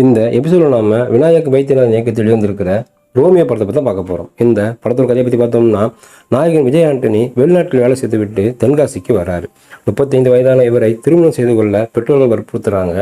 இந்த எபிசோடில் நாம விநாயக் வைத்தியநாதன் இயக்கத்தில் இருந்திருக்கிற ரோமியோ படத்தை பற்றி தான் பார்க்க போகிறோம். இந்த படத்தோட கதையை பற்றி பார்த்தோம்னா, நாயகன் விஜய் ஆண்டனி வெளிநாட்டில் வேலை செய்து விட்டு தென்காசிக்கு வராரு. 35 வயதான இவரை திருமணம் செய்து கொள்ள பெற்றோர்கள் வற்புறுத்துறாங்க.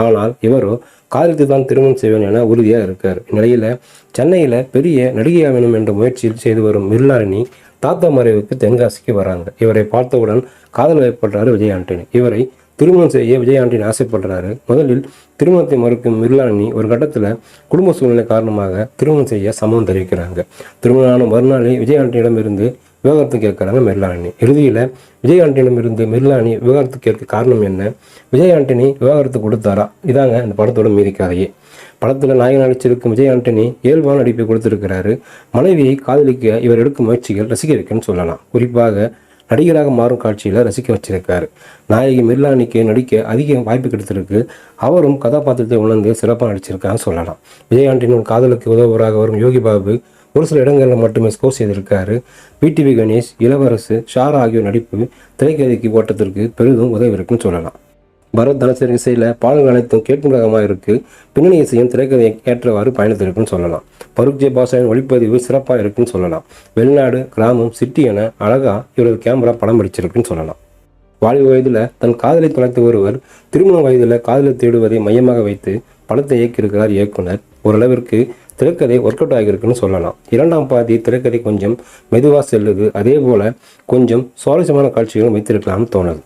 ஆனால் இவரோ காதலித்து தான் திருமணம் செய்வேன் என உறுதியாக இருக்கார். இந்நிலையில் சென்னையில் பெரிய நடிகையாக வேணும் என்ற முயற்சியில் செய்து வரும் மிர்லாலினி தாத்தா மறைவுக்கு தென்காசிக்கு வராங்க. இவரை பார்த்தவுடன் காதல் ஏற்படுறாரு விஜய் ஆண்டனி. இவரை திருமணம் செய்ய விஜய் ஆண்டனி ஆசைப்படுறாரு. முதலில் திருமணத்தை மறுக்கும் மிர்லாலினி ஒரு கட்டத்தில் குடும்ப சூழ்நிலை காரணமாக திருமணம் செய்ய சம்மதம் தெரிவிக்கிறாங்க. திருமணமான மறுநாளே விஜய் ஆண்டனியிடமிருந்து விவாகரத்து கேட்குறாங்க மிர்லாலினி. இறுதியில் விஜய் ஆண்டனியிடமிருந்து மிர்லாலினி விவாகரத்து கேட்க காரணம் என்ன, விஜய் ஆண்டனி விவாகரத்து கொடுத்தாரா, இதாங்க இந்த படத்தோட மீதி கதையே. படத்தில் நாயகன் நடிச்சிருக்கும் விஜய் ஆண்டனி இயல்பான நடிப்பை கொடுத்திருக்கிறாரு. மனைவியை காதலிக்க இவர் எடுக்கும் முயற்சிகள் ரசிகருக்குன்னு சொல்லலாம். குறிப்பாக நடிகராக மாறும் காட்சியில் ரசிக்க வச்சிருக்காரு. நாயகி மிர்லாலினிக்கு நடிக்க அதிக வாய்ப்பு கிடைத்திருக்கு. அவரும் கதாபாத்திரத்தை உணர்ந்து சிறப்பாக நடிச்சிருக்கான்னு சொல்லலாம். விஜய் ஆண்டனியின் காதலுக்கு உதவுவராக வரும் யோகி பாபு ஒரு சில இடங்களில் மட்டுமே ஸ்கோர் செய்திருக்காரு. விடிவி கணேஷ், இளவரசு, ஷாரா ஆகியோர் நடிப்பு திரைக்கதைக்கு ஓட்டத்திற்கு பெரிதும் உதவி இருக்குன்னு சொல்லலாம். பரத் தனசரி இசையில் பாடல்கள் அனைத்தும் கேட்கும் ரகமாக இருக்குது. பின்னணி இசையும் திரைக்கதையை ஏற்றவாறு பயணித்திருக்குன்னு சொல்லலாம். பருக் ஜே பாஷாவின் ஒளிப்பதிவு சிறப்பாக இருக்குன்னு சொல்லலாம். வெளிநாடு, கிராமம், சிட்டி என அழகாக இவரது கேமரா படம் பிடிச்சிருக்குன்னு சொல்லலாம். வாலிப வயதில் தன் காதலை தொலைத்த ஒருவர் திருமண வயதில் காதலை தேடுவதை மையமாக வைத்து படத்தை இயக்கியிருக்கிறார் இயக்குனர். ஓரளவிற்கு திரைக்கதை ஒர்க் அவுட் ஆகியிருக்குன்னு சொல்லலாம். இரண்டாம் பாதி திரைக்கதை கொஞ்சம் மெதுவாக செல்லுது. அதே போல் கொஞ்சம் சுவாரஸ்யமான காட்சிகளும் வைத்திருக்கலாம்னு தோணுது.